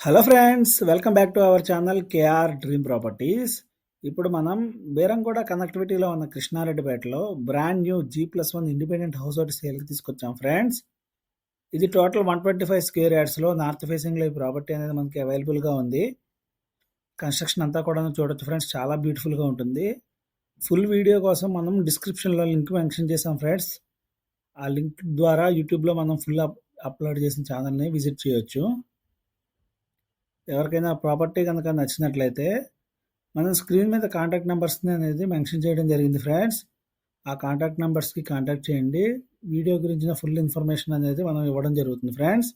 Hello friends, welcome back to our channel KR dream properties. ఇప్పుడు మనం బేరంగూడ కనెక్టివిటీలో ఉన్న కృష్ణారెడ్డిపేటలో brand new G+1 independent house ఒకటి సేల్కి తీసుకొచ్చాం ఫ్రెండ్స్. ఇది టోటల్ 125 స్క్వేర్ యార్డ్స్లో నార్త్ ఫేసింగ్లో ఈ ప్రాపర్టీ అనేది మనకి అవైలబుల్గా ఉంది. కన్స్ట్రక్షన్ అంతా కూడా చూడొచ్చు ఫ్రెండ్స్, చాలా బ్యూటిఫుల్గా ఉంటుంది. ఫుల్ వీడియో కోసం మనం డిస్క్రిప్షన్లో లింక్ మెన్షన్ చేసాం ఫ్రెండ్స్. ఆ లింక్ ద్వారా యూట్యూబ్లో మనం ఫుల్ అప్లోడ్ చేసిన ఛానల్ని విజిట్ చేయొచ్చు. ఎవరికైనా ప్రాపర్టీ కనుక నచ్చినట్లయితే మనం స్క్రీన్ మీద కాంటాక్ట్ నెంబర్స్ని అనేది మెన్షన్ చేయడం జరిగింది ఫ్రెండ్స్. ఆ కాంటాక్ట్ నెంబర్స్కి కాంటాక్ట్ చేయండి. వీడియో గురించిన ఫుల్ ఇన్ఫర్మేషన్ అనేది మనం ఇవ్వడం జరుగుతుంది ఫ్రెండ్స్.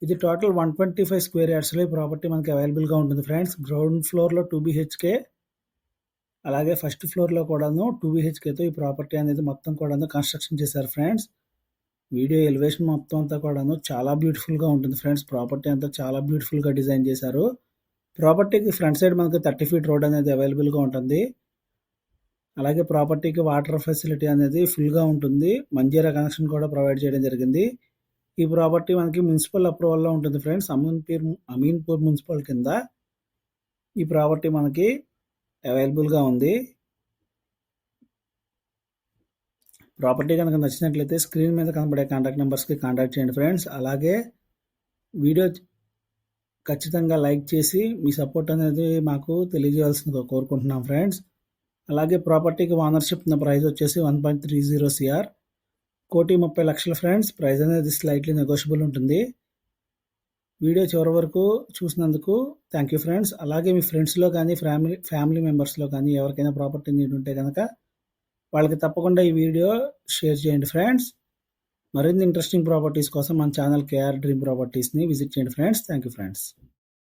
ఇది టోటల్ 125 స్క్వేర్ యార్డ్స్లో ఈ ప్రాపర్టీ మనకి అవైలబుల్గా ఉంటుంది ఫ్రెండ్స్. గ్రౌండ్ ఫ్లోర్లో 2 BHK, అలాగే ఫస్ట్ ఫ్లోర్లో కూడాను 2 BHKతో ఈ ప్రాపర్టీ అనేది మొత్తం కూడాను కన్స్ట్రక్షన్ చేశారు ఫ్రెండ్స్. వీడియో ఎలివేషన్ మొత్తం అంతా కూడాను చాలా బ్యూటిఫుల్గా ఉంటుంది ఫ్రెండ్స్. ప్రాపర్టీ అంతా చాలా బ్యూటిఫుల్గా డిజైన్ చేశారు. ప్రాపర్టీకి ఫ్రంట్ సైడ్ మనకి 30 feet రోడ్ అనేది అవైలబుల్గా ఉంటుంది. అలాగే ప్రాపర్టీకి వాటర్ ఫెసిలిటీ అనేది ఫుల్గా ఉంటుంది. మంజీరా కనెక్షన్ కూడా ప్రొవైడ్ చేయడం జరిగింది. ఈ ప్రాపర్టీ మనకి మున్సిపల్ అప్రూవల్లో ఉంటుంది ఫ్రెండ్స్. అమీన్పూర్ మున్సిపల్ కింద ఈ ప్రాపర్టీ మనకి అవైలబుల్గా ఉంది. ప్రాపర్టీ కనుక నచ్చినట్లయితే స్క్రీన్ మీద కనబడే కాంటాక్ట్ నెంబర్స్కి కాంటాక్ట్ చేయండి ఫ్రెండ్స్. అలాగే వీడియో ఖచ్చితంగా లైక్ చేసి మీ సపోర్ట్ అనేది మాకు తెలియజేయాల్సిందిగా కోరుకుంటున్నాం ఫ్రెండ్స్. అలాగే ప్రాపర్టీకి ఓనర్షిప్ ప్రైస్ వచ్చేసి 1.30 CR, 1,30,00,000 ఫ్రెండ్స్. ప్రైస్ అనేది స్లైట్లీ నెగోషియబుల్ ఉంటుంది. వీడియో చివరి వరకు చూసినందుకు థ్యాంక్ యూ ఫ్రెండ్స్. అలాగే మీ ఫ్రెండ్స్లో కానీ ఫ్యామిలీ మెంబర్స్లో కానీ ఎవరికైనా ప్రాపర్టీ నీడ్ ఉంటే కనుక వాళ్ళకి తప్పకుండా ఈ వీడియో షేర్ చేయండి ఫ్రెండ్స్. మరిన్ని ఇంట్రెస్టింగ్ ప్రాపర్టీస్ కోసం మన ఛానల్ కేఆర్ డ్రీమ్ ప్రాపర్టీస్ని విజిట్ చేయండి ఫ్రెండ్స్. Thank you friends.